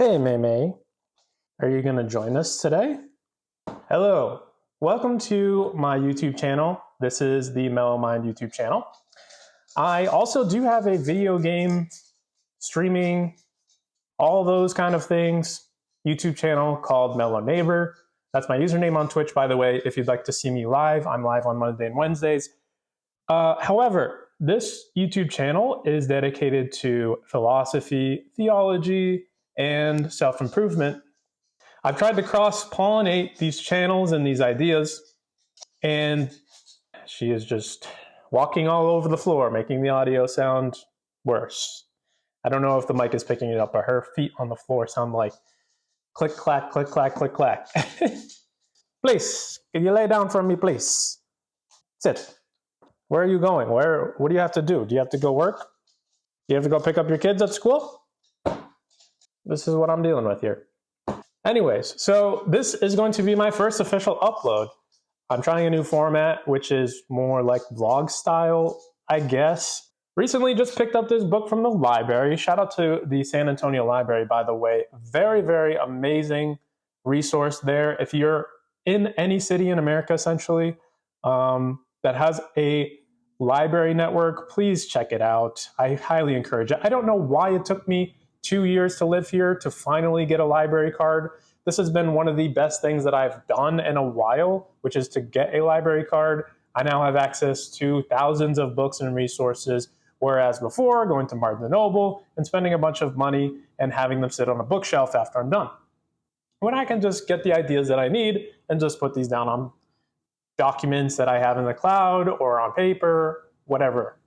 Hey, May, are you going to join us today? Hello, welcome to my YouTube channel. This is the Mellow Mind YouTube channel. I also do have a video game streaming, all those kind of things, YouTube channel called Mellow Neighbor. That's my username on Twitch, by the way. If you'd like to see me live, I'm live on Monday and Wednesdays. However, this YouTube channel is dedicated to philosophy, theology, and self-improvement. I've tried to cross-pollinate these channels and these ideas, and she is just walking all over the floor, making the audio sound worse. I don't know if the mic is picking it up, but her feet on the floor sound like click, clack, click, clack, click, clack. Please, can you lay down for me, please? Sit. Where are you going? What do you have to do? Do you have to go work? Do you have to go pick up your kids at school? This is what I'm dealing with here. Anyways, so this is going to be my first official upload. I'm trying a new format, which is more like vlog style, I guess. Recently just picked up this book from the library. Shout out to the San Antonio Library, by the way. Very, very amazing resource there. If you're in any city in America, essentially, that has a library network, please check it out. I highly encourage it. I don't know why it took me 2 years to live here to finally get a library card. This has been one of the best things that I've done in a while, which is to get a library card. I now have access to thousands of books and resources, whereas before, going to Barnes & Noble and spending a bunch of money and having them sit on a bookshelf after I'm done. When I can just get the ideas that I need and just put these down on documents that I have in the cloud or on paper, whatever.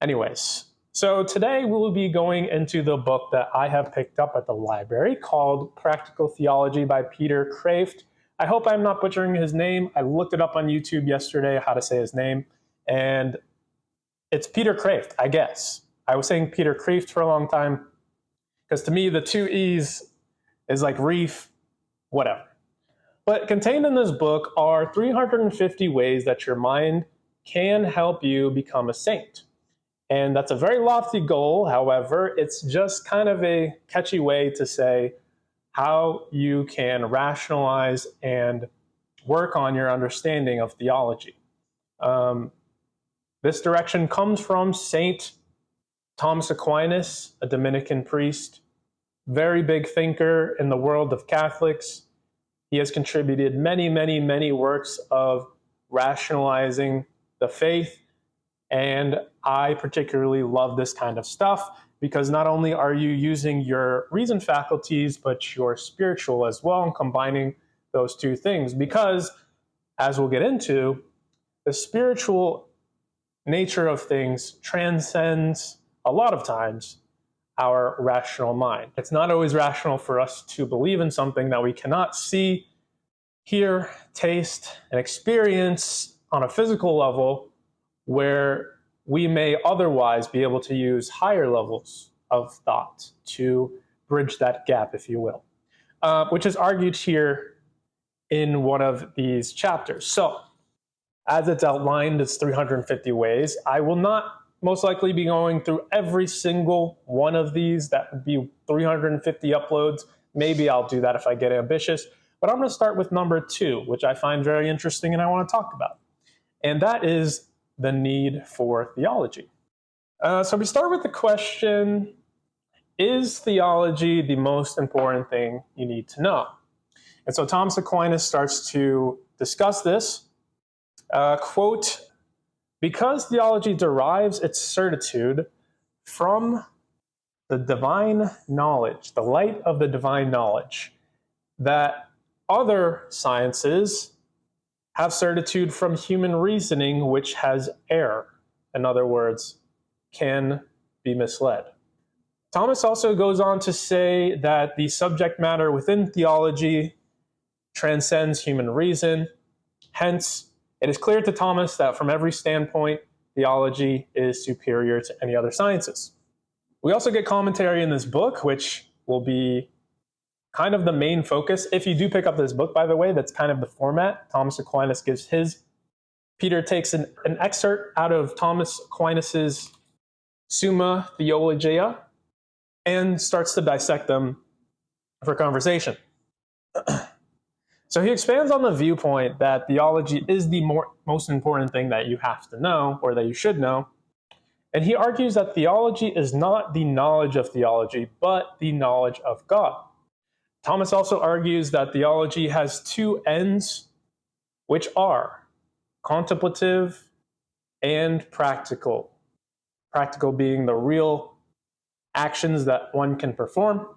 Anyways, so today we will be going into the book that I have picked up at the library called Practical Theology by Peter Kreeft. I hope I'm not butchering his name. I looked it up on YouTube yesterday, how to say his name, and it's Peter Kreeft, I guess. I was saying Peter Kreeft for a long time because to me the two E's is like reef, whatever. But contained in this book are 350 ways that your mind can help you become a saint. And that's a very lofty goal. However, it's just kind of a catchy way to say how you can rationalize and work on your understanding of theology. This direction comes from Saint Thomas Aquinas, a Dominican priest, very big thinker in the world of Catholics. He has contributed many, many, many works of rationalizing the faith. And I particularly love this kind of stuff because not only are you using your reason faculties, but your spiritual as well, and combining those two things. Because, as we'll get into, the spiritual nature of things transcends, a lot of times, our rational mind. It's not always rational for us to believe in something that we cannot see, hear, taste, and experience on a physical level, where we may otherwise be able to use higher levels of thought to bridge that gap, if you will, which is argued here in one of these chapters. So, as it's outlined, it's 350 ways. I will not most likely be going through every single one of these. That would be 350 uploads. Maybe I'll do that if I get ambitious. But I'm going to start with number 2, which I find very interesting and I want to talk about. And that is the need for theology. So we start with the question, is theology the most important thing you need to know? And so Thomas Aquinas starts to discuss this. Quote, because theology derives its certitude from the divine knowledge, the light of the divine knowledge, that other sciences have certitude from human reasoning, which has error. In other words, can be misled. Thomas also goes on to say that the subject matter within theology transcends human reason. Hence, it is clear to Thomas that from every standpoint, theology is superior to any other sciences. We also get commentary in this book, which will be kind of the main focus. If you do pick up this book, by the way, that's kind of the format. Thomas Aquinas gives his. Peter takes an excerpt out of Thomas Aquinas' Summa Theologiae and starts to dissect them for conversation. So he expands on the viewpoint that theology is the most important thing that you have to know, or that you should know. And he argues that theology is not the knowledge of theology, but the knowledge of God. Thomas also argues that theology has two ends, which are contemplative and practical. Practical being the real actions that one can perform.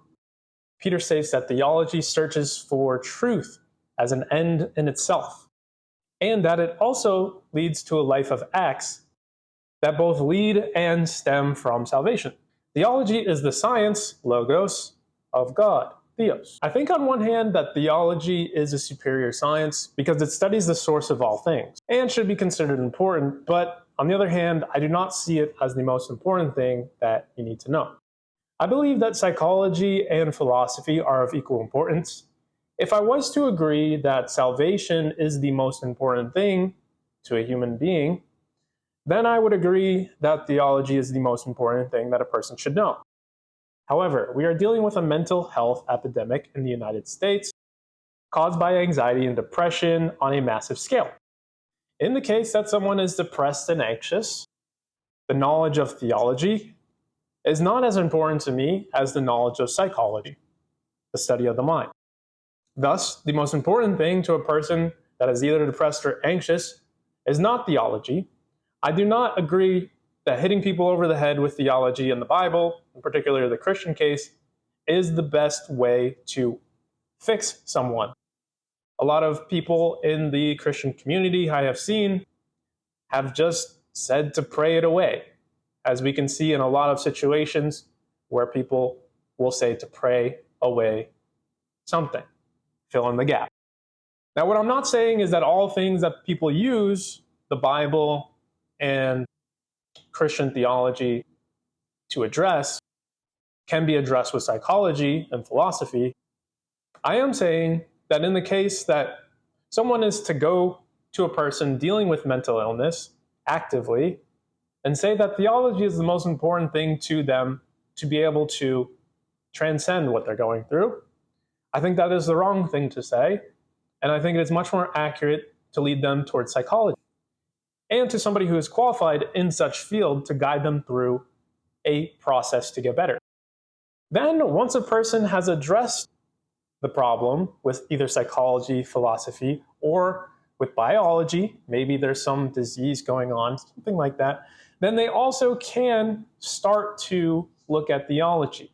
Peter states that theology searches for truth as an end in itself, and that it also leads to a life of acts that both lead and stem from salvation. Theology is the science, logos, of God, theos. I think on one hand that theology is a superior science because it studies the source of all things and should be considered important, but on the other hand, I do not see it as the most important thing that you need to know. I believe that psychology and philosophy are of equal importance. If I was to agree that salvation is the most important thing to a human being, then I would agree that theology is the most important thing that a person should know. However, we are dealing with a mental health epidemic in the United States caused by anxiety and depression on a massive scale. In the case that someone is depressed and anxious, the knowledge of theology is not as important to me as the knowledge of psychology, the study of the mind. Thus, the most important thing to a person that is either depressed or anxious is not theology. I do not agree that hitting people over the head with theology in the Bible, in particular the Christian case, is the best way to fix someone. A lot of people in the Christian community I have seen have just said to pray it away, as we can see in a lot of situations where people will say to pray away something. Fill in the gap. Now, what I'm not saying is that all things that people use, the Bible and Christian theology, to address can be addressed with psychology and philosophy. I am saying that in the case that someone is to go to a person dealing with mental illness actively and say that theology is the most important thing to them to be able to transcend what they're going through, I think that is the wrong thing to say, and I think it is much more accurate to lead them towards psychology and to somebody who is qualified in such field to guide them through a process to get better. Then, once a person has addressed the problem with either psychology, philosophy, or with biology, maybe there's some disease going on, something like that, then they also can start to look at theology.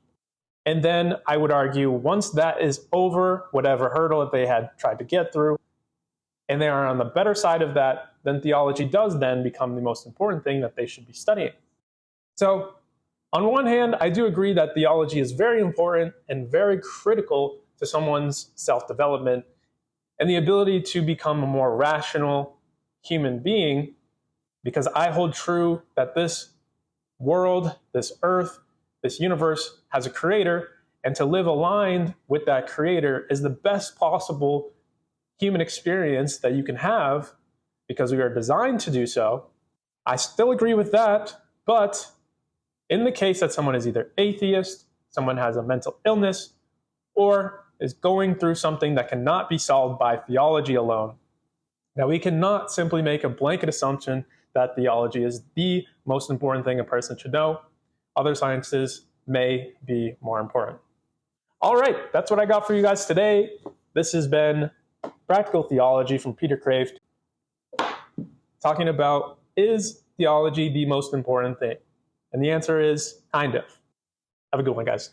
And then I would argue once that is over, whatever hurdle that they had tried to get through, and they are on the better side of that, then theology does then become the most important thing that they should be studying. So, on one hand, I do agree that theology is very important and very critical to someone's self-development and the ability to become a more rational human being, because I hold true that this world, this earth, this universe has a creator, and to live aligned with that creator is the best possible human experience that you can have because we are designed to do so. I still agree with that, but in the case that someone is either atheist, someone has a mental illness, or is going through something that cannot be solved by theology alone, now we cannot simply make a blanket assumption that theology is the most important thing a person should know. Other sciences may be more important. All right, that's what I got for you guys today. This has been Practical Theology from Peter Kreeft, talking about, is theology the most important thing? And the answer is kind of. Have a good one, guys.